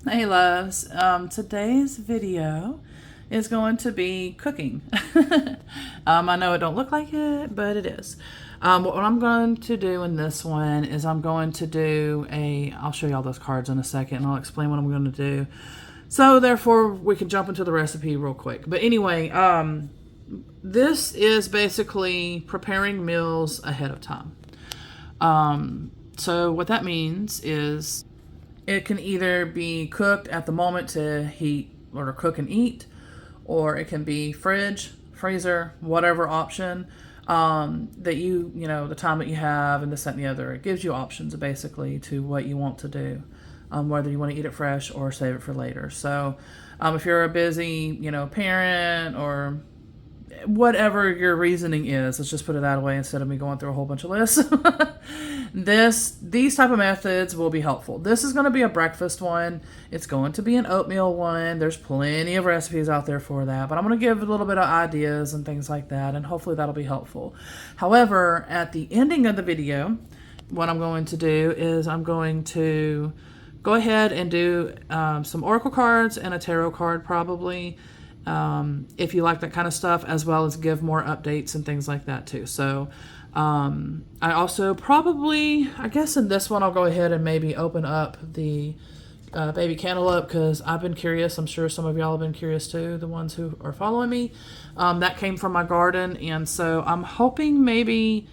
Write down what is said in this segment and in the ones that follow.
Hey loves, today's video is going to be cooking. I know it don't look like it, but it is. What I'm going to do in this one is I'm going to do I'll show you all those cards in a second and I'll explain what I'm going to do. So therefore we can jump into the recipe real quick. But anyway, this is basically preparing meals ahead of time. So what that means is it can either be cooked at the moment to heat or to cook and eat, or it can be fridge, freezer, whatever option that the time that you have and this, that, and the other. It gives you options basically to what you want to do, whether you want to eat it fresh or save it for later. So if you're a busy, parent or whatever your reasoning is, let's just put it that way instead of me going through a whole bunch of lists. These type of methods will be helpful. This is going to be a breakfast one. It's going to be an oatmeal one. There's plenty of recipes out there for that, but I'm going to give a little bit of ideas and things like that, and hopefully that'll be helpful. However, at the ending of the video, what I'm going to do is I'm going to go ahead and do some oracle cards and a tarot card probably, if you like that kind of stuff, as well as give more updates and things like that too. So I also probably, I guess in this one, I'll go ahead and maybe open up the baby cantaloupe because I've been curious. I'm sure some of y'all have been curious too, the ones who are following me. That came from my garden, and so I'm hoping maybe,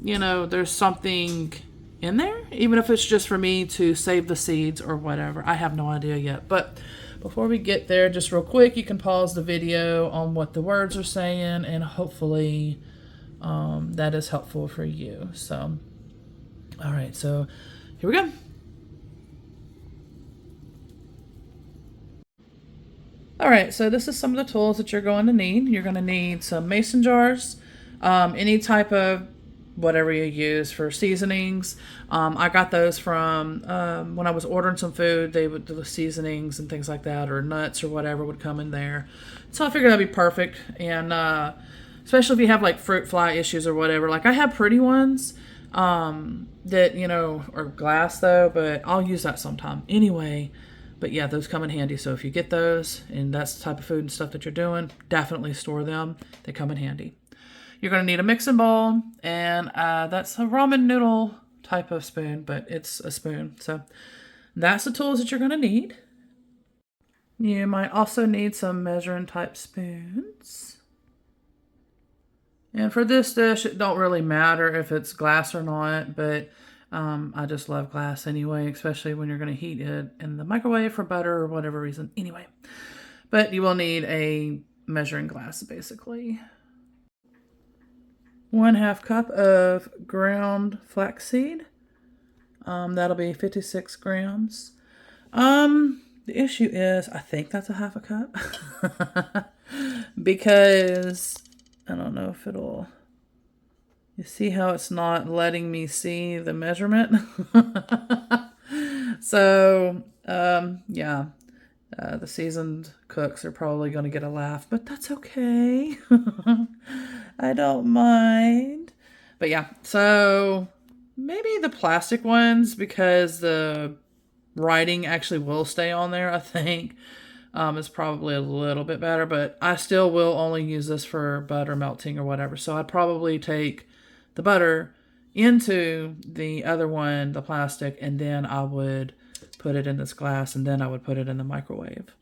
there's something in there, even if it's just for me to save the seeds or whatever. I have no idea yet, but before we get there, just real quick, you can pause the video on what the words are saying, and hopefully that is helpful for you. So, all right, so here we go. All right, so this is some of the tools that you're going to need. You're going to need some mason jars, any type of whatever you use for seasonings. I got those from when I was ordering some food. They would do the seasonings and things like that, or nuts or whatever would come in there. So I figured that'd be perfect, and especially if you have like fruit fly issues or whatever. Like I have pretty ones that are glass though, but I'll use that sometime anyway. But yeah, those come in handy. So if you get those and that's the type of food and stuff that you're doing, definitely store them. They come in handy. You're going to need a mixing bowl, and that's a ramen noodle type of spoon, but it's a spoon. So that's the tools that you're going to need. You might also need some measuring type spoons. And for this dish, it don't really matter if it's glass or not, but I just love glass anyway, especially when you're going to heat it in the microwave for butter or whatever reason. Anyway, but you will need a measuring glass basically. 1/2 cup of ground flaxseed. That'll be 56 grams. The issue is, I think that's a 1/2 cup. Because I don't know if it'll, you see how it's not letting me see the measurement? So, yeah. The seasoned cooks are probably going to get a laugh, but that's okay. I don't mind. But yeah, so maybe the plastic ones, because the writing actually will stay on there, I think. It's probably a little bit better, but I still will only use this for butter melting or whatever. So I'd probably take the butter into the other one, the plastic, and then I would put it in this glass, and then I would put it in the microwave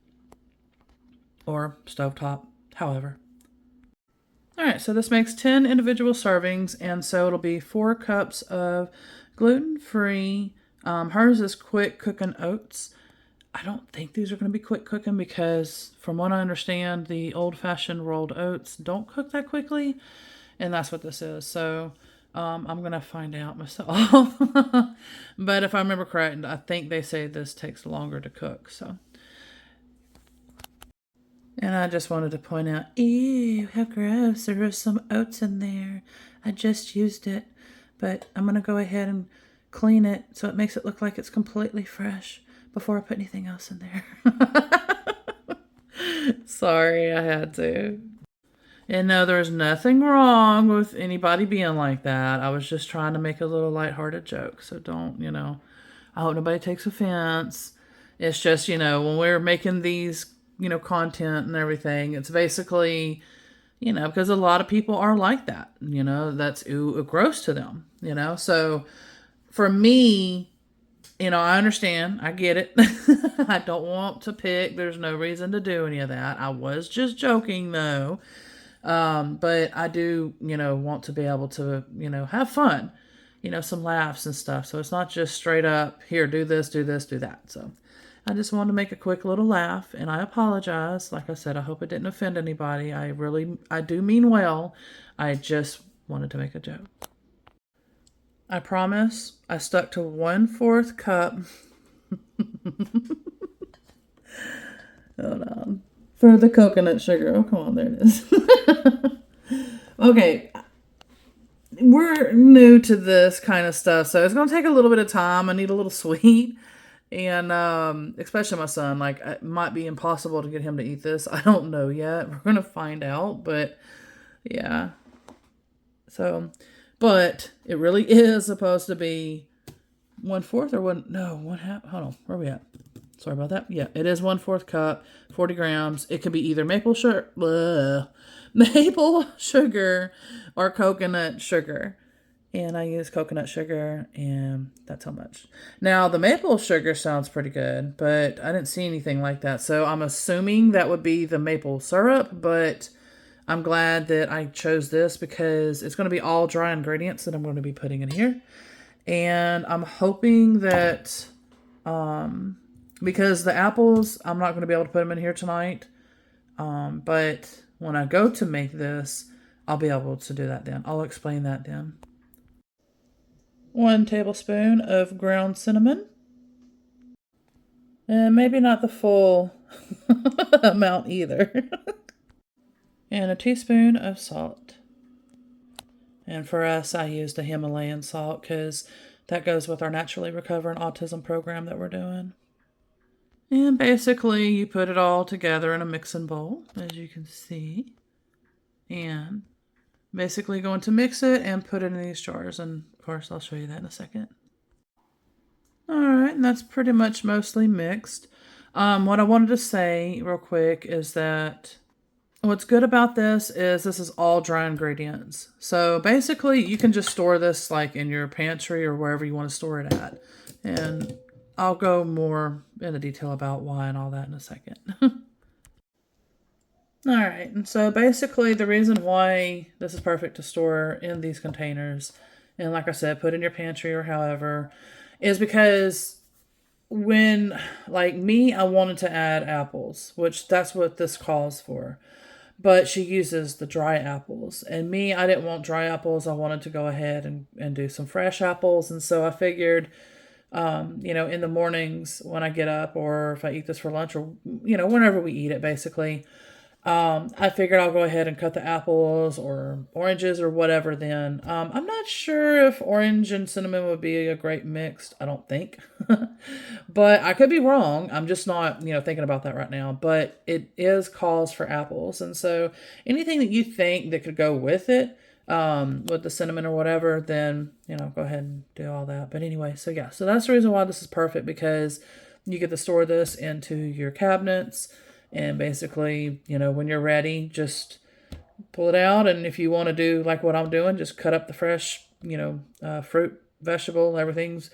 or stovetop, however. All right, so this makes 10 individual servings, and so it'll be 4 cups of gluten-free. Hers is quick cooking oats. I don't think these are going to be quick cooking because from what I understand, the old-fashioned rolled oats don't cook that quickly, and that's what this is. So I'm going to find out myself. But if I remember correct, I think they say this takes longer to cook. So, and I just wanted to point out, ew, how gross. There was some oats in there. I just used it. But I'm going to go ahead and clean it so it makes it look like it's completely fresh before I put anything else in there. Sorry, I had to. And no, there's nothing wrong with anybody being like that. I was just trying to make a little lighthearted joke. So don't, I hope nobody takes offense. It's just, when we're making these, content and everything, it's basically, because a lot of people are like that, that's gross to them, So for me, I understand. I get it. I don't want to pick. There's no reason to do any of that. I was just joking, though. But I do, want to be able to, have fun, some laughs and stuff. So it's not just straight up, here, do this, do this, do that. So I just wanted to make a quick little laugh, and I apologize. Like I said, I hope it didn't offend anybody. I do mean well. I just wanted to make a joke. I promise I stuck to 1/4 cup. Hold on. For the coconut sugar. Oh, come on, there it is. Okay. We're new to this kind of stuff, so it's going to take a little bit of time. I need a little sweet. And especially my son, like, it might be impossible to get him to eat this. I don't know yet. We're going to find out, but yeah. So, but it really is supposed to be 1/4 or one. No, 1/2. Hold on, where are we at? Sorry about that. Yeah, it is 1/4 cup, 40 grams. It could be either maple sugar, or coconut sugar. And I use coconut sugar, and that's how much. Now, the maple sugar sounds pretty good, but I didn't see anything like that. So I'm assuming that would be the maple syrup, but I'm glad that I chose this because it's going to be all dry ingredients that I'm going to be putting in here. And I'm hoping that, because the apples, I'm not going to be able to put them in here tonight. But when I go to make this, I'll be able to do that then. I'll explain that then. 1 tablespoon of ground cinnamon. And maybe not the full amount either. And a teaspoon of salt. And for us, I used a Himalayan salt because that goes with our Naturally Recovering Autism program that we're doing. And basically, you put it all together in a mixing bowl, as you can see. And basically going to mix it and put it in these jars. And of course, I'll show you that in a second. All right, and that's pretty much mostly mixed. What I wanted to say real quick is that what's good about this is all dry ingredients. So basically, you can just store this like in your pantry or wherever you want to store it at. And I'll go more into detail about why and all that in a second. All right, and so basically the reason why this is perfect to store in these containers, and like I said, put in your pantry or however, is because when, like me, I wanted to add apples, which that's what this calls for. But she uses the dry apples. And me, I didn't want dry apples. I wanted to go ahead and do some fresh apples. And so I figured, in the mornings when I get up or if I eat this for lunch or, whenever we eat it, basically, I figured I'll go ahead and cut the apples or oranges or whatever then. I'm not sure if orange and cinnamon would be a great mix. I don't think. But I could be wrong. I'm just not, thinking about that right now. But it is calls for apples. And so anything that you think that could go with it, with the cinnamon or whatever, then, go ahead and do all that. But anyway, so yeah. So that's the reason why this is perfect, because you get to store this into your cabinets. And basically, when you're ready, just pull it out. And if you want to do like what I'm doing, just cut up the fresh, fruit, vegetable, everything's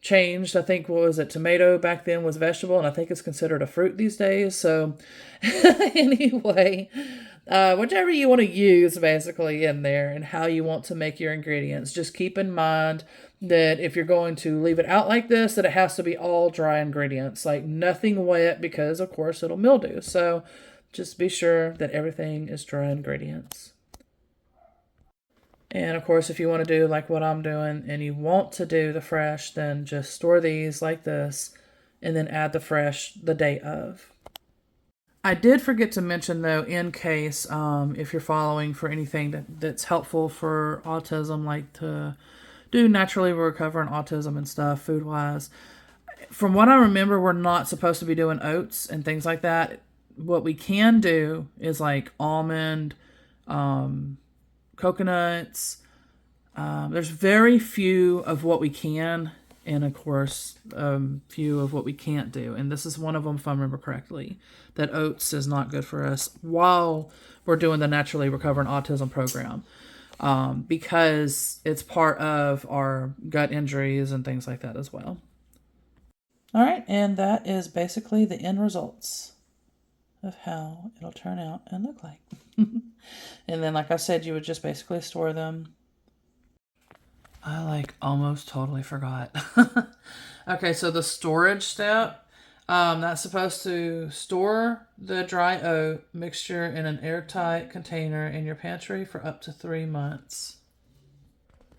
changed. I think, what was it? Tomato back then was vegetable, and I think it's considered a fruit these days. So anyway, whichever you want to use basically in there and how you want to make your ingredients, just keep in mind that if you're going to leave it out like this, that it has to be all dry ingredients, like nothing wet, because of course it'll mildew. So just be sure that everything is dry ingredients. And of course, if you want to do like what I'm doing and you want to do the fresh, then just store these like this and then add the fresh the day of. I did forget to mention, though, in case if you're following for anything that's helpful for autism, like to do naturally recovering autism and stuff, food-wise. From what I remember, we're not supposed to be doing oats and things like that. What we can do is like almond, coconuts. There's very few of what we can and of course, a few of what we can't do. And this is one of them, if I remember correctly, that oats is not good for us while we're doing the Naturally Recovering Autism program, because it's part of our gut injuries and things like that as well. All right, and that is basically the end results of how it'll turn out and look like. And then, like I said, you would just basically store them. I almost totally forgot. Okay, so the storage step, that's supposed to store the dry oat mixture in an airtight container in your pantry for up to 3 months.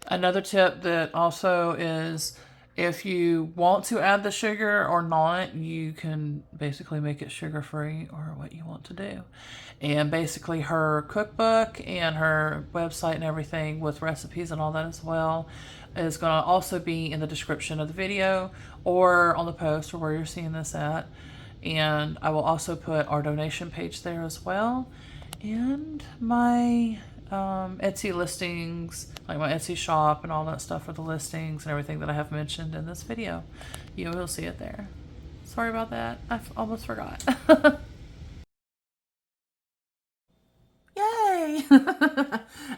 Another tip that also is, if you want to add the sugar or not, you can basically make it sugar-free or what you want to do. And basically her cookbook and her website and everything with recipes and all that as well is going to also be in the description of the video or on the post or where you're seeing this at. And I will also put our donation page there as well. And my Etsy listings, like my Etsy shop and all that stuff for the listings and everything that I have mentioned in this video. You will see it there. Sorry about that. I almost forgot. Yay!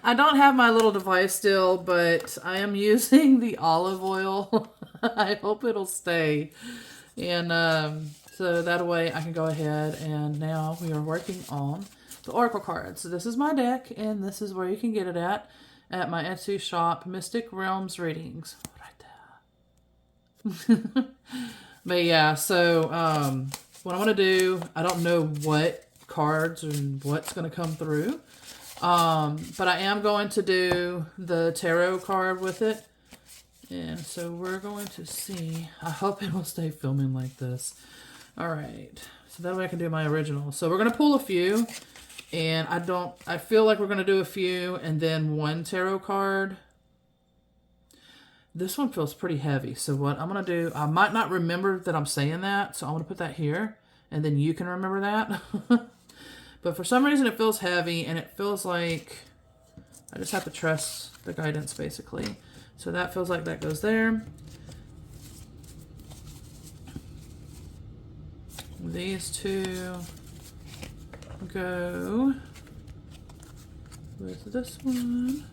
I don't have my little device still, but I am using the olive oil. I hope it'll stay. And so that way I can go ahead, and now we are working on the oracle cards. So this is my deck, and this is where you can get it at my Etsy shop, Mystic Realms Readings. Right there. But yeah, so what I want to do, I don't know what cards and what's going to come through, but I am going to do the tarot card with it. And so we're going to see. I hope it will stay filming like this. All right, so that way I can do my original. So we're going to pull a few. And I feel like we're going to do a few and then one tarot card. This one feels pretty heavy. So what I'm going to do, I might not remember that I'm saying that. So I'm going to put that here and then you can remember that. But for some reason it feels heavy and it feels like I just have to trust the guidance basically. So that feels like that goes there. These two go with this one.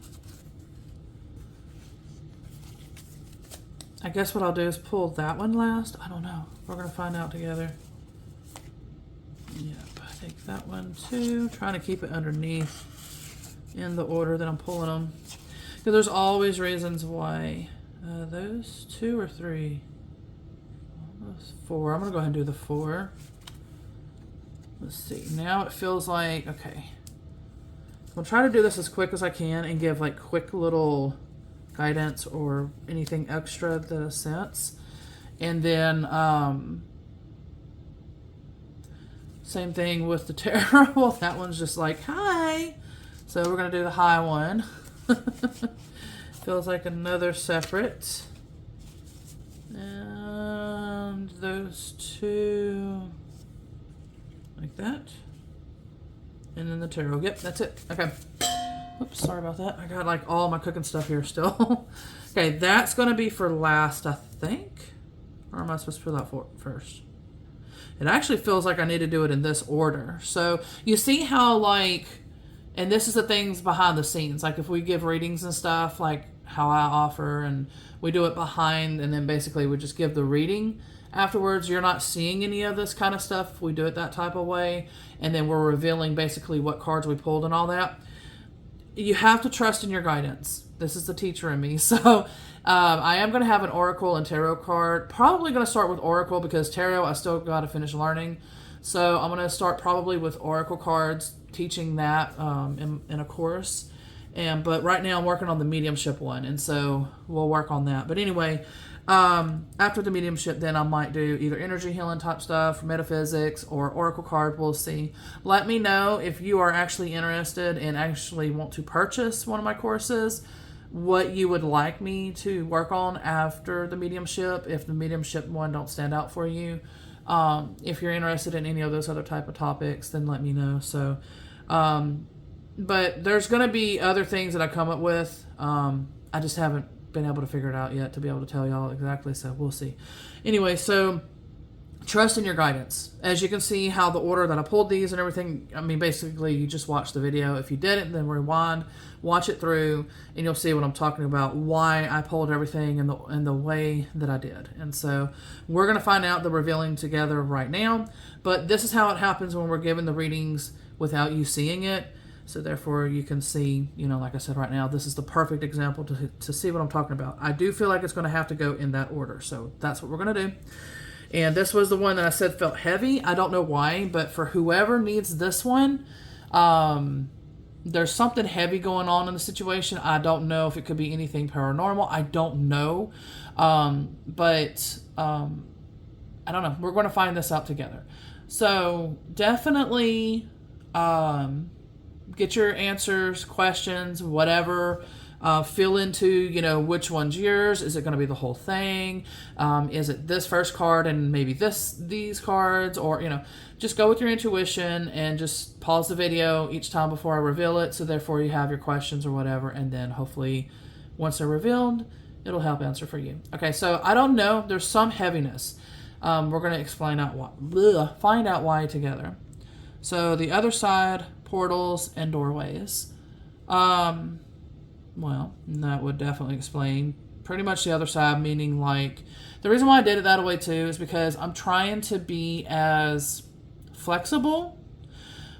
I guess what I'll do is pull that one last. I don't know. We're going to find out together. Yep, I think that one too. Trying to keep it underneath in the order that I'm pulling them. Because there's always reasons why. Those 2 or 3? Those 4. I'm going to go ahead and do the 4. Let's see. Now it feels like, okay. I'll try to do this as quick as I can and give like quick little guidance or anything extra that makes sense. And then same thing with the tarot. Well, that one's just like, hi. So we're going to do the high one. Feels like another separate. And those 2 like that. And then the tarot. Yep, that's it. Okay. Oops, sorry about that. I got like all my cooking stuff here still. Okay, that's going to be for last, I think. Or am I supposed to pull that for first? It actually feels like I need to do it in this order. So you see how like, and this is the things behind the scenes. Like if we give readings and stuff, like how I offer, and we do it behind, and then basically we just give the reading afterwards. You're not seeing any of this kind of stuff. We do it that type of way. And then we're revealing basically what cards we pulled and all that. You have to trust in your guidance. This is the teacher in me. So I am going to have an oracle and tarot card. Probably going to start with oracle because tarot I still got to finish learning. So I'm going to start probably with oracle cards, teaching that in a course. But right now I'm working on the mediumship one, and so we'll work on that. But anyway, after the mediumship, then I might do either energy healing type stuff, metaphysics, or oracle card. We'll see. Let me know if you are actually interested and actually want to purchase one of my courses, what you would like me to work on after the mediumship, if the mediumship one don't stand out for you. If you're interested in any of those other type of topics, then let me know. So, but there's going to be other things that I come up with. I just haven't been able to figure it out yet to be able to tell y'all exactly, so we'll see. Anyway, so trust in your guidance. As you can see how the order that I pulled these and everything, I mean, basically you just watch the video. If you didn't, then rewind, watch it through, and you'll see what I'm talking about, why I pulled everything in the way that I did. And so we're going to find out the revealing together right now, but this is how it happens when we're given the readings without you seeing it. So therefore you can see, you know, like I said right now, this is the perfect example to see what I'm talking about. I do feel like it's going to have to go in that order. So that's what we're going to do. And this was the one that I said felt heavy. I don't know why, but for whoever needs this one, there's something heavy going on in the situation. I don't know if it could be anything paranormal. I don't know. But I don't know. We're going to find this out together. So definitely get your answers, questions, whatever. Fill into, you know, which one's yours. Is it going to be the whole thing? Is it this first card and maybe these cards? Or, you know, just go with your intuition and just pause the video each time before I reveal it. So therefore you have your questions or whatever. And then hopefully once they're revealed, it'll help answer for you. Okay, so I don't know. There's some heaviness. We're going to explain out why, find out why together. So the other side, portals and doorways. Well, that would definitely explain pretty much the other side, meaning like the reason why I did it that way too is because I'm trying to be as flexible,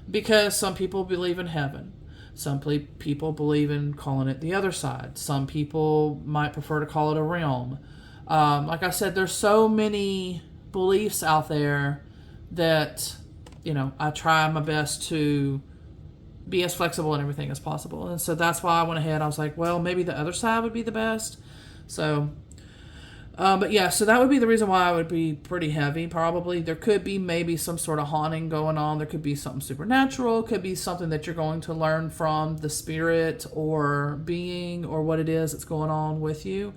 because some people believe in heaven. Some people believe in calling it the other side. Some people might prefer to call it a realm. Like I said, there's so many beliefs out there that, you know, I try my best to be as flexible and everything as possible. And so that's why I went ahead. I was like, well, maybe the other side would be the best. So, but yeah, so that would be the reason why I would be pretty heavy, probably. There could be maybe some sort of haunting going on. There could be something supernatural. Could be something that you're going to learn from the spirit or being or what it is that's going on with you.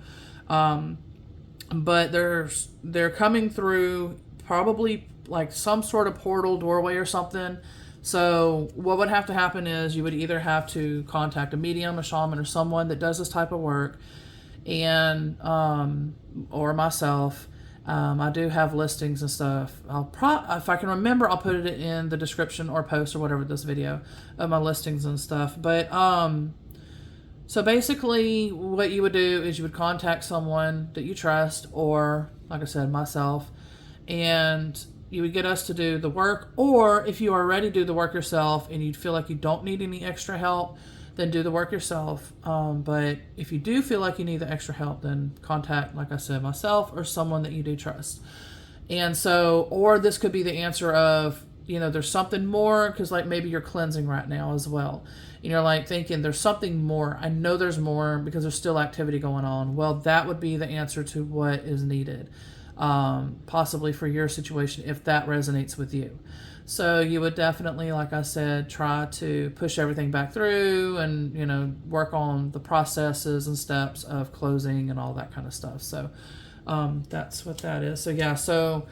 But they're coming through probably like some sort of portal, doorway or something. So what would have to happen is you would either have to contact a medium, a shaman, or someone that does this type of work, and or myself. I do have listings and stuff. If I can remember, I'll put it in the description or post or whatever this video of my listings and stuff. But so basically what you would do is you would contact someone that you trust, or like I said, myself, and you would get us to do the work. Or if you already do the work yourself and you feel like you don't need any extra help, then do the work yourself. But if you do feel like you need the extra help, then contact, like I said, myself or someone that you do trust. And so, or this could be the answer of, you know, there's something more, because like maybe you're cleansing right now as well. And you're like thinking there's something more. I know there's more because there's still activity going on. Well, that would be the answer to what is needed. Possibly for your situation, if that resonates with you. So you would definitely, like I said, try to push everything back through and, you know, work on the processes and steps of closing and all that kind of stuff. So that's what that is. So yeah, so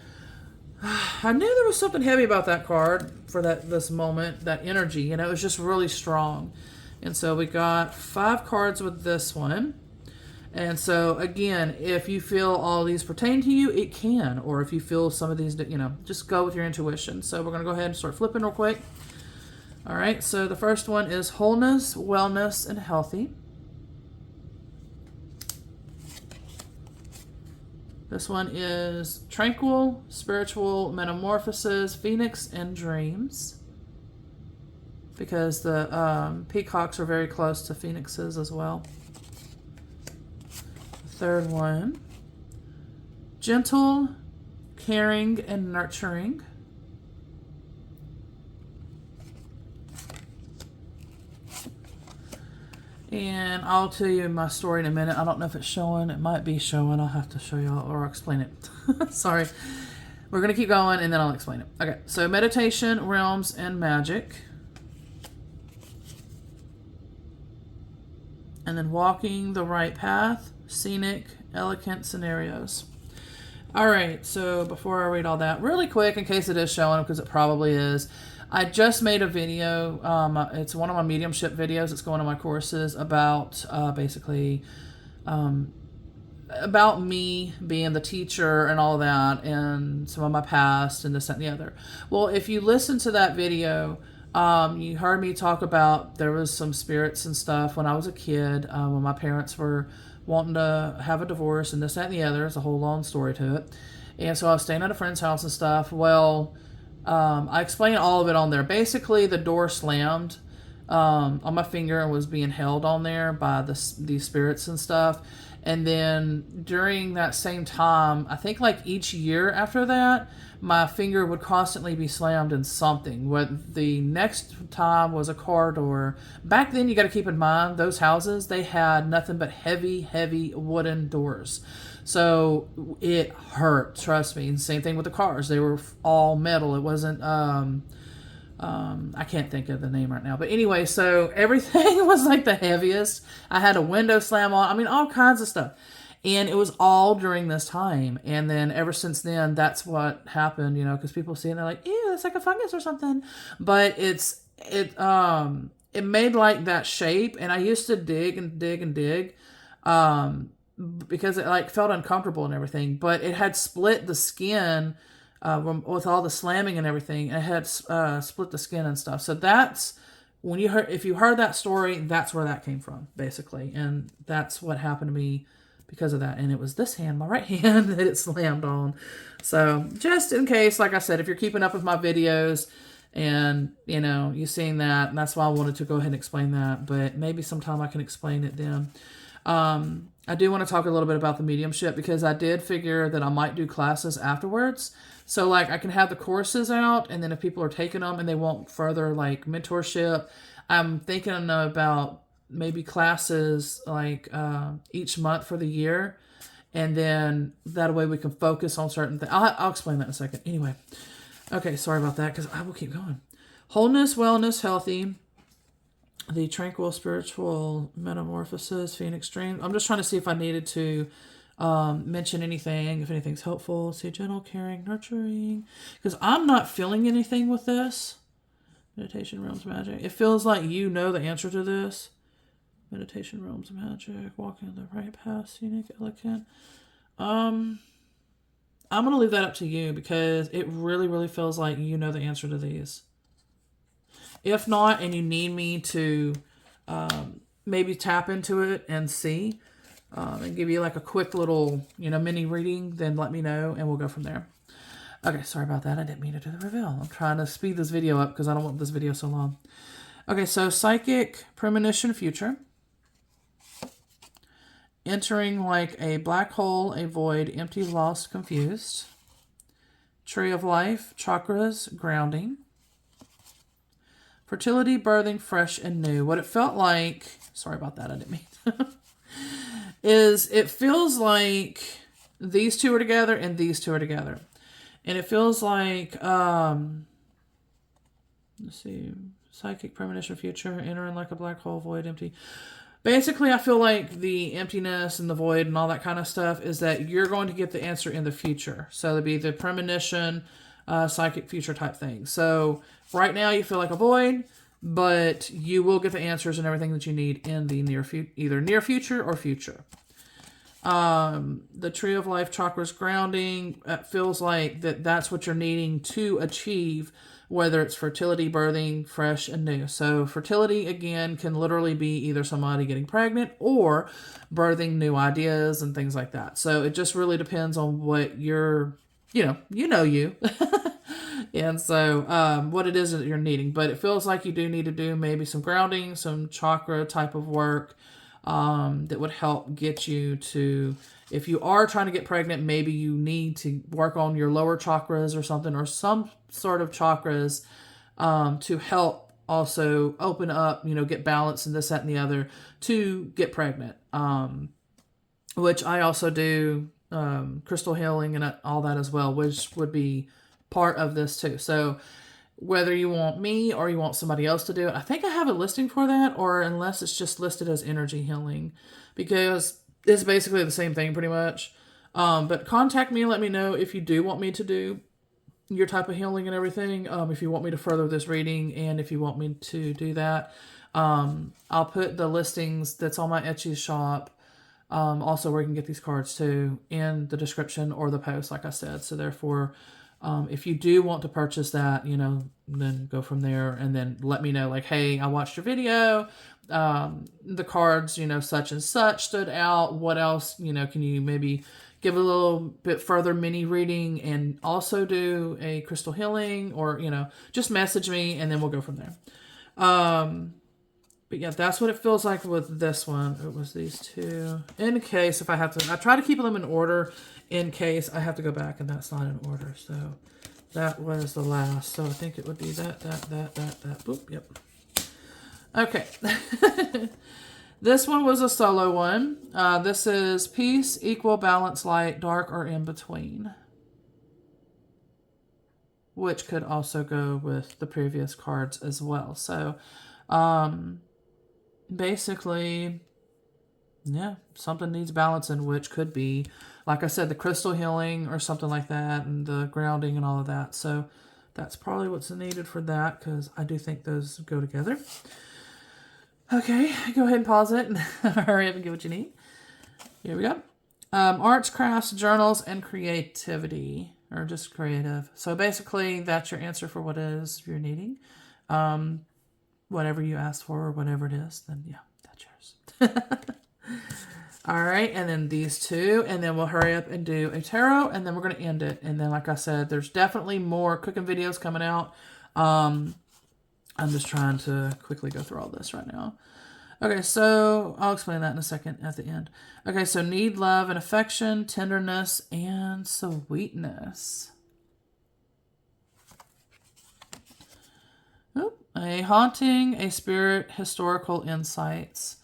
I knew there was something heavy about that card for this moment, that energy, you know, it was just really strong. And so we got 5 cards with this one. And so, again, if you feel all these pertain to you, it can. Or if you feel some of these, you know, just go with your intuition. So we're going to go ahead and start flipping real quick. All right, so the first one is wholeness, wellness, and healthy. This one is tranquil, spiritual, metamorphosis, phoenix, and dreams. Because the peacocks are very close to phoenixes as well. Third one, gentle, caring, and nurturing. And I'll tell you my story in a minute. I don't know if it's showing. It might be showing. I'll have to show y'all or I'll explain it. Sorry. We're going to keep going and then I'll explain it. Okay, so meditation, realms, and magic. And then walking the right path. Scenic, elegant scenarios. All right, so before I read all that, really quick, in case it is showing, because it probably is, I just made a video. It's one of my mediumship videos. It's going on my courses about basically about me being the teacher and all that, and some of my past and this, that, and the other. Well, if you listen to that video, you heard me talk about there was some spirits and stuff when I was a kid, when my parents were wanting to have a divorce and this, that, and the other. It's a whole long story to it. And so I was staying at a friend's house and stuff. Well, I explained all of it on there. Basically, the door slammed on my finger and was being held on there by these spirits and stuff. And then during that same time, I think like each year after that, my finger would constantly be slammed in something. What the next time was a car door. Back then, you got to keep in mind, those houses, they had nothing but heavy, heavy wooden doors. So it hurt, trust me. And same thing with the cars. They were all metal. It wasn't, I can't think of the name right now. But anyway, so everything was like the heaviest. I had a window slam on. I mean, all kinds of stuff. And it was all during this time. And then ever since then, that's what happened, because people see it and they're like, ew, it's like a fungus or something. But it made like that shape. And I used to dig and dig and dig, because it like felt uncomfortable and everything. But it had split the skin, with all the slamming and everything. It had split the skin and stuff. So that's when if you heard that story, that's where that came from, basically. And that's what happened to me because of that. And it was this hand, my right hand, that it slammed on. So just in case, like I said, if you're keeping up with my videos and, you've seen that, and that's why I wanted to go ahead and explain that. But maybe sometime I can explain it then. I do want to talk a little bit about the mediumship, because I did figure that I might do classes afterwards. So like I can have the courses out, and then if people are taking them and they want further like mentorship, I'm thinking about maybe classes like each month for the year. And then that way we can focus on certain things. I'll explain that in a second. Anyway. Okay. Sorry about that, because I will keep going. Wholeness, wellness, healthy. The tranquil spiritual metamorphosis, Phoenix dream. I'm just trying to see if I needed to mention anything, if anything's helpful. See, gentle, caring, nurturing. Because I'm not feeling anything with this. Meditation realms magic. It feels like you know the answer to this. Meditation realms magic. Walking the right path. Scenic, elegant. I'm going to leave that up to you, because it really, really feels like you know the answer to these. If not, and you need me to maybe tap into it and see, and give you like a quick little, mini reading, then let me know and we'll go from there. Okay, sorry about that. I didn't mean to do the reveal. I'm trying to speed this video up because I don't want this video so long. Okay, so psychic premonition future. Entering like a black hole, a void, empty, lost, confused. Tree of life, chakras, grounding. Fertility, birthing, fresh and new. What it felt like, sorry about that, I didn't mean, is it feels like these two are together and these two are together. And it feels like, let's see, psychic premonition future, entering like a black hole, void, empty. Basically, I feel like the emptiness and the void and all that kind of stuff is that you're going to get the answer in the future. So it'd be the premonition, psychic future type thing. So right now you feel like a void, but you will get the answers and everything that you need in the either near future or future. The tree of life, chakras, grounding, it feels like that's what you're needing to achieve, whether it's fertility, birthing, fresh and new. So fertility, again, can literally be either somebody getting pregnant or birthing new ideas and things like that. So it just really depends on what you're, you. And so what it is that you're needing. But it feels like you do need to do maybe some grounding, some chakra type of work that would help get you to, if you are trying to get pregnant, maybe you need to work on your lower chakras or something, or some sort of chakras to help also open up, get balance and this, that, and the other to get pregnant. Which I also do crystal healing and all that as well, which would be part of this too. So whether you want me or you want somebody else to do it, I think I have a listing for that, or unless it's just listed as energy healing, because it's basically the same thing pretty much. But contact me and let me know if you do want me to do your type of healing and everything. If you want me to further this reading and if you want me to do that, I'll put the listings that's on my Etsy shop Also where you can get these cards too, in the description or the post, like I said. So therefore, if you do want to purchase that, you know, then go from there and then let me know, like, hey, I watched your video. The cards, you know, such and such stood out. What else, you know, can you maybe give a little bit further mini reading and also do a crystal healing, or, you know, just message me and then we'll go from there. But yeah, that's what it feels like with this one. It was these two. In case if I have to, I try to keep them in order in case I have to go back and that's not in order. So that was the last. So I think it would be that. Boop, yep. Okay. This one was a solo one. This is peace, equal, balance, light, dark, or in between. Which could also go with the previous cards as well. So, basically, yeah, something needs balancing, which could be, like I said, the crystal healing or something like that, and the grounding and all of that. So that's probably what's needed for that, because I do think those go together. Okay, go ahead and pause it and hurry up and get what you need. Here we go. Arts, crafts, journals, and creativity, or just creative. So basically, that's your answer for what it is you're needing. Whatever you ask for, or whatever it is, then yeah, that's yours. All right, and then these two, and then we'll hurry up and do a tarot, and then we're going to end it. And then, like I said, there's definitely more cooking videos coming out. I'm just trying to quickly go through all this right now. Okay, so I'll explain that in a second at the end. Okay, so need love and affection, tenderness, and sweetness. A haunting, a spirit, historical insights.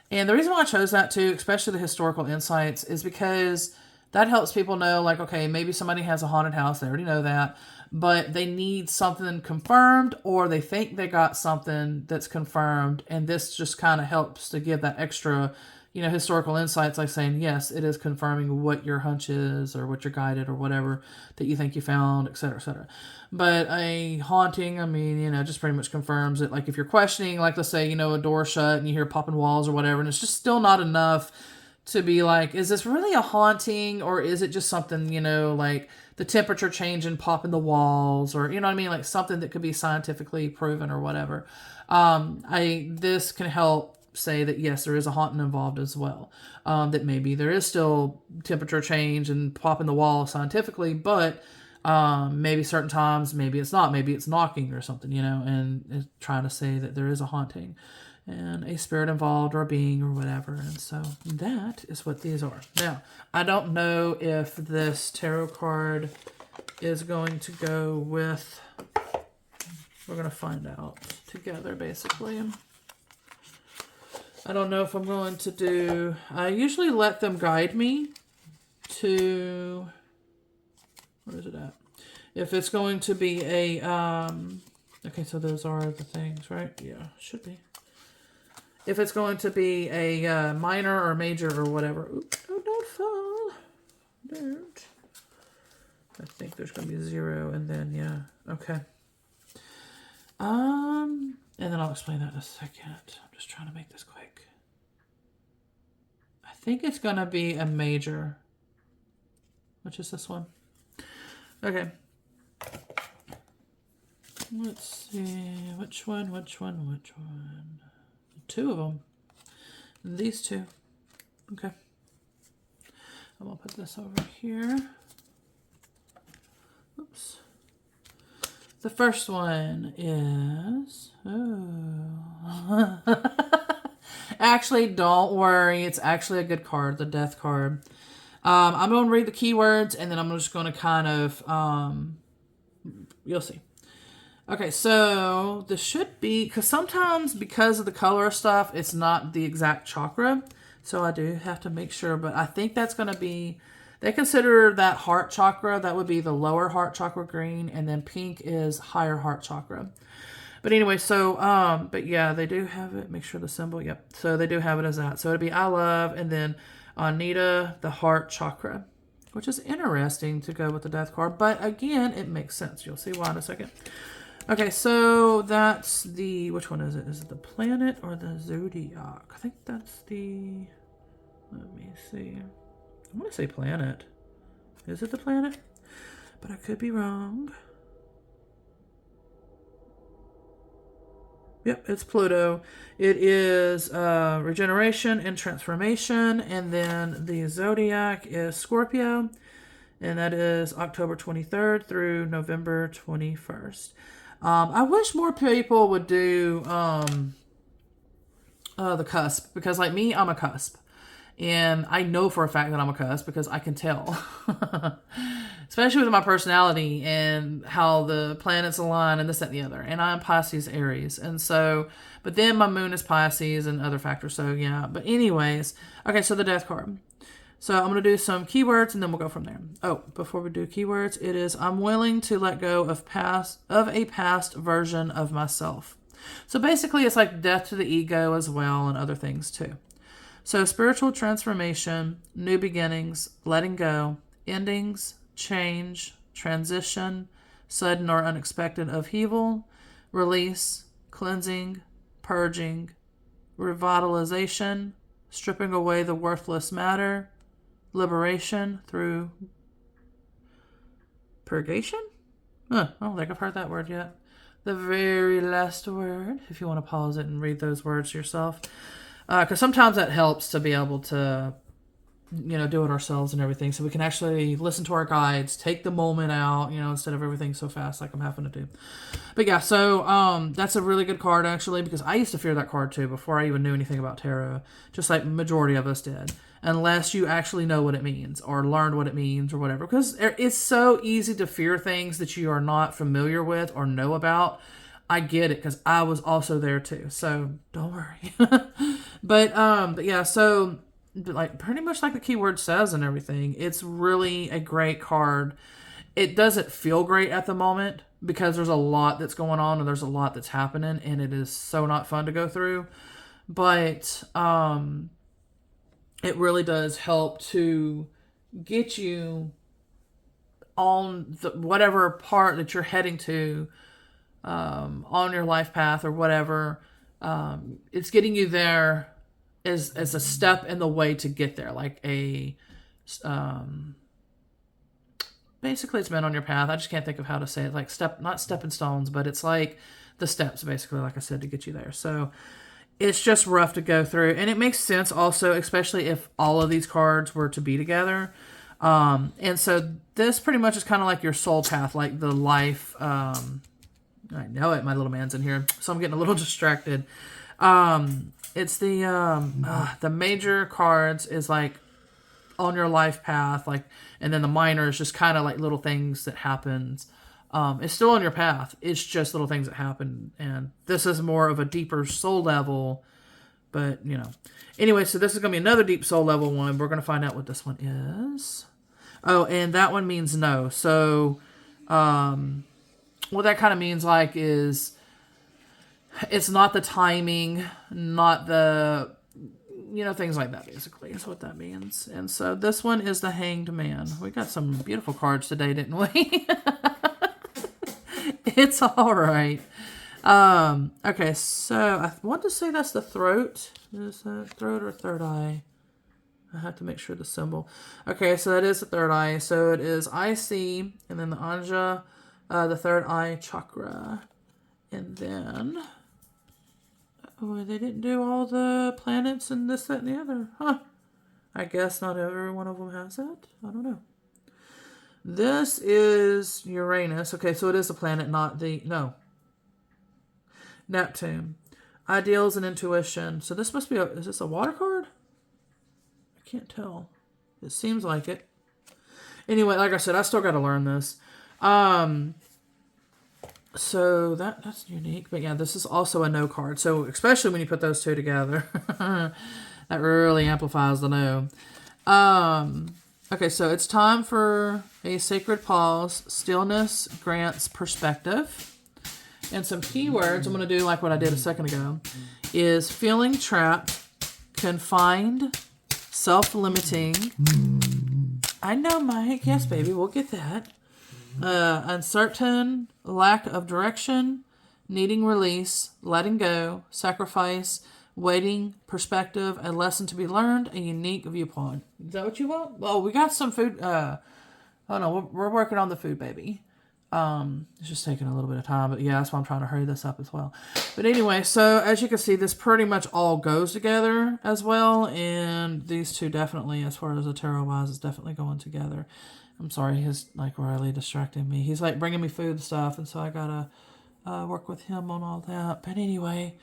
And the reason why I chose that too, especially the historical insights, is because that helps people know, like, okay, maybe somebody has a haunted house. They already know that. But they need something confirmed, or they think they got something that's confirmed. And this just kind of helps to give that extra, you know, historical insights, like saying, yes, it is confirming what your hunch is, or what you're guided, or whatever that you think you found, etc., etc. But a haunting, I mean, you know, just pretty much confirms it. Like if you're questioning, like let's say, you know, a door shut and you hear popping walls or whatever, and it's just still not enough to be like, is this really a haunting, or is it just something, you know, like the temperature changing, popping the walls, or, you know what I mean? Like something that could be scientifically proven or whatever. This can help say that, yes, there is a haunting involved as well. That maybe there is still temperature change and popping the wall scientifically, but maybe certain times, maybe it's not. Maybe it's knocking or something, you know, and it's trying to say that there is a haunting and a spirit involved, or a being, or whatever. And so that is what these are. Now, I don't know if this tarot card is going to go with, we're going to find out together, basically. I don't know if I'm going to do, I usually let them guide me to, where is it at? If it's going to be a, okay, so those are the things, right? Yeah, should be. If it's going to be a minor or major or whatever. Oops, oh, don't fall. Don't. I think there's going to be 0 and then, yeah. Okay. And then I'll explain that in a second. I'm just trying to make this quick. I think it's going to be a major. Which is this one. Okay. Let's see. Which one? 2 of them. These 2. Okay. I'm going to put this over here. Oops. The first one is... Oh. Actually, don't worry. It's actually a good card, the Death card. I'm going to read the keywords, and then I'm just going to kind of... you'll see. Okay, so this should be, because sometimes because of the color of stuff, it's not the exact chakra. So I do have to make sure, but I think that's going to be, they consider that heart chakra, that would be the lower heart chakra green, and then pink is higher heart chakra. But anyway, so, but yeah, they do have it. Make sure the symbol, yep. So they do have it as that. So it'd be I love, and then Anita, the heart chakra, which is interesting to go with the Death card. But again, it makes sense. You'll see why in a second. Okay, so that's the, which one is it? Is it the planet or the zodiac? I think that's the, Let me see. I want to say planet. Is it the planet? But I could be wrong. Yep, it's Pluto. It is regeneration and transformation. And then the zodiac is Scorpio. And that is October 23rd through November 21st. I wish more people would do the cusp. Because like me, I'm a cusp. And I know for a fact that I'm a cusp because I can tell. Especially with my personality and how the planets align and this, that, and the other. And I'm Pisces, Aries. And so, but then my moon is Pisces and other factors. So yeah, but anyways. Okay, so the death card. So I'm going to do some keywords and then we'll go from there. Oh, before we do keywords, it is I'm willing to let go of a past version of myself. So basically it's like death to the ego as well and other things too. So spiritual transformation, new beginnings, letting go, endings, change, transition, sudden or unexpected upheaval, release, cleansing, purging, revitalization, stripping away the worthless matter, liberation through purgation? I don't think I've heard that word yet. The very last word, if you want to pause it and read those words yourself. Because sometimes that helps to be able to, do it ourselves and everything. So we can actually listen to our guides, take the moment out, instead of everything so fast like I'm having to do. But yeah, so that's a really good card actually, because I used to fear that card too before I even knew anything about tarot, just like majority of us did. Unless you actually know what it means or learned what it means or whatever. Because it's so easy to fear things that you are not familiar with or know about. I get it because I was also there too. So don't worry. But yeah, so like pretty much like the keyword says and everything, it's really a great card. It doesn't feel great at the moment because there's a lot that's going on and there's a lot that's happening and it is so not fun to go through. But it really does help to get you on the whatever part that you're heading to on your life path or whatever. It's getting you there as a step in the way to get there, like basically it's been on your path. I just can't think of how to say it, like not stepping stones, but it's like the steps basically, like I said, to get you there. So it's just rough to go through, and it makes sense also, especially if all of these cards were to be together. And so this pretty much is kind of like your soul path, like the life. I know it, my little man's in here, so I'm getting a little distracted. It's the major cards is like on your life path, like, and then the minor is just kind of like little things that happens. It's still on your path. It's just little things that happen, and this is more of a deeper soul level. But anyway, so this is gonna be another deep soul level one. We're gonna find out what this one is. Oh, and that one means no. So, what that kind of means like is it's not the timing, not the, things like that basically is what that means. And so this one is the Hanged Man. We got some beautiful cards today, didn't we? It's all right. Okay, so I want to say that's the throat. Is that throat or third eye? I have to make sure the symbol. Okay, so that is the third eye. So it is IC, and then the Anja, the third eye chakra. And then, oh, they didn't do all the planets and this, that, and the other. Huh. I guess not every one of them has that. I don't know. This is Uranus. Okay, so it is a planet, not no. Neptune. Ideals and intuition. So this must be is this a water card? I can't tell. It seems like it. Anyway, like I said, I still got to learn this. So that's unique. But yeah, this is also a no card. So especially when you put those two together, that really amplifies the no. Okay, so it's time for a sacred pause. Stillness grants perspective. And some keywords, I'm going to do like what I did a second ago, is feeling trapped, confined, self-limiting. I know, Mike. Yes, baby, we'll get that. Uncertain, lack of direction, needing release, letting go, sacrifice, waiting, perspective, a lesson to be learned, a unique viewpoint. Is that what you want? Well, we got some food. Oh no, we're working on the food, baby. It's just taking a little bit of time, but yeah, that's why I'm trying to hurry this up as well. But anyway, so as you can see, this pretty much all goes together as well, and these two definitely, as far as the tarot wise, is definitely going together. I'm sorry, he's like really distracting me. He's like bringing me food stuff, and so I gotta work with him on all that. But anyway,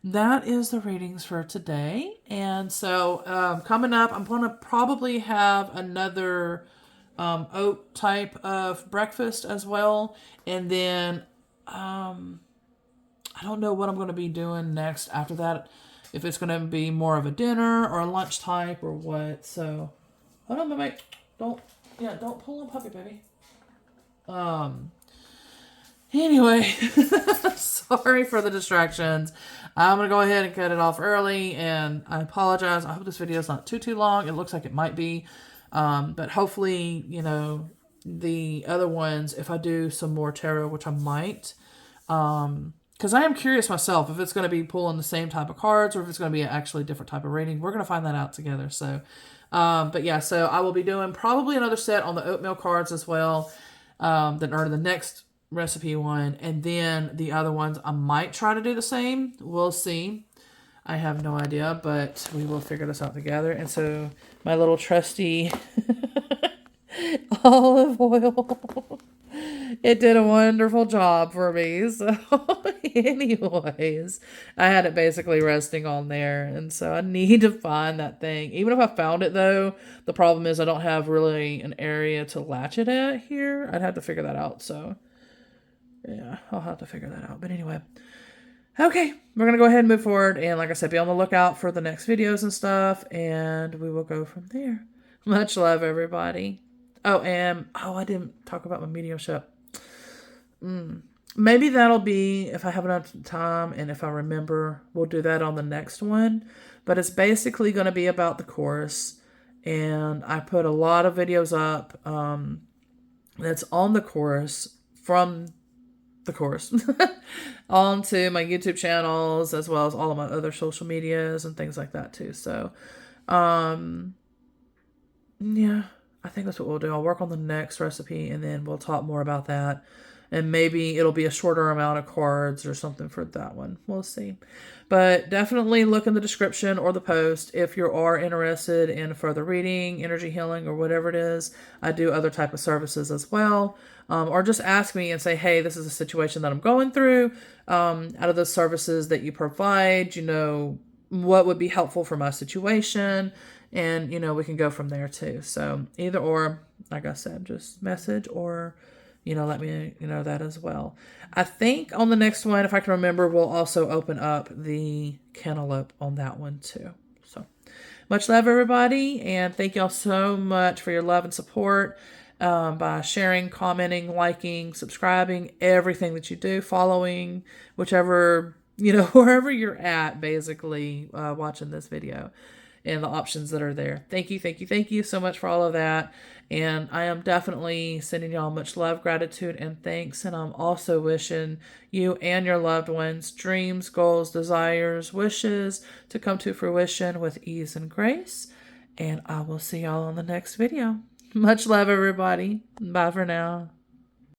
that is the readings for today, and so coming up, I'm gonna probably have another oat type of breakfast as well. And then I don't know what I'm going to be doing next after that. If it's going to be more of a dinner or a lunch type or what. So hold on, baby. Don't pull on puppy, baby. Anyway, sorry for the distractions. I'm going to go ahead and cut it off early, and I apologize. I hope this video is not too long. It looks like it might be. But hopefully, the other ones, if I do some more tarot, which I might, because I am curious myself if it's going to be pulling the same type of cards or if it's going to be actually a different type of reading. We're going to find that out together. So, but yeah, so I will be doing probably another set on the oatmeal cards as well, or the next recipe one. And then the other ones, I might try to do the same. We'll see. I have no idea, but we will figure this out together. And so my little trusty olive oil, it did a wonderful job for me. So anyways, I had it basically resting on there. And so I need to find that thing. Even if I found it though, the problem is I don't have really an area to latch it at here. I'd have to figure that out. So yeah, I'll have to figure that out. But anyway. Okay, we're going to go ahead and move forward. And like I said, be on the lookout for the next videos and stuff. And we will go from there. Much love, everybody. Oh, and I didn't talk about my mediumship. Maybe that'll be, if I have enough time and if I remember, we'll do that on the next one. But it's basically going to be about the course. And I put a lot of videos up that's on the course from the course onto my YouTube channels as well as all of my other social medias and things like that too. So yeah, I think that's what we'll do. I'll work on the next recipe and then we'll talk more about that, and maybe it'll be a shorter amount of cards or something for that one. We'll see. But definitely look in the description or the post if you are interested in further reading, energy healing, or whatever it is. I do other type of services as well. Or just ask me and say, hey, this is a situation that I'm going through. Out of the services that you provide, what would be helpful for my situation? And, we can go from there too. So either or, like I said, just message or, let me know that as well. I think on the next one, if I can remember, we'll also open up the cantaloupe on that one too. So much love, everybody. And thank y'all so much for your love and support. By sharing, commenting, liking, subscribing, everything that you do, following, whichever, wherever you're at, basically, watching this video and the options that are there. Thank you so much for all of that. And I am definitely sending y'all much love, gratitude, and thanks. And I'm also wishing you and your loved ones dreams, goals, desires, wishes to come to fruition with ease and grace. And I will see y'all on the next video. Much love, everybody. Bye for now.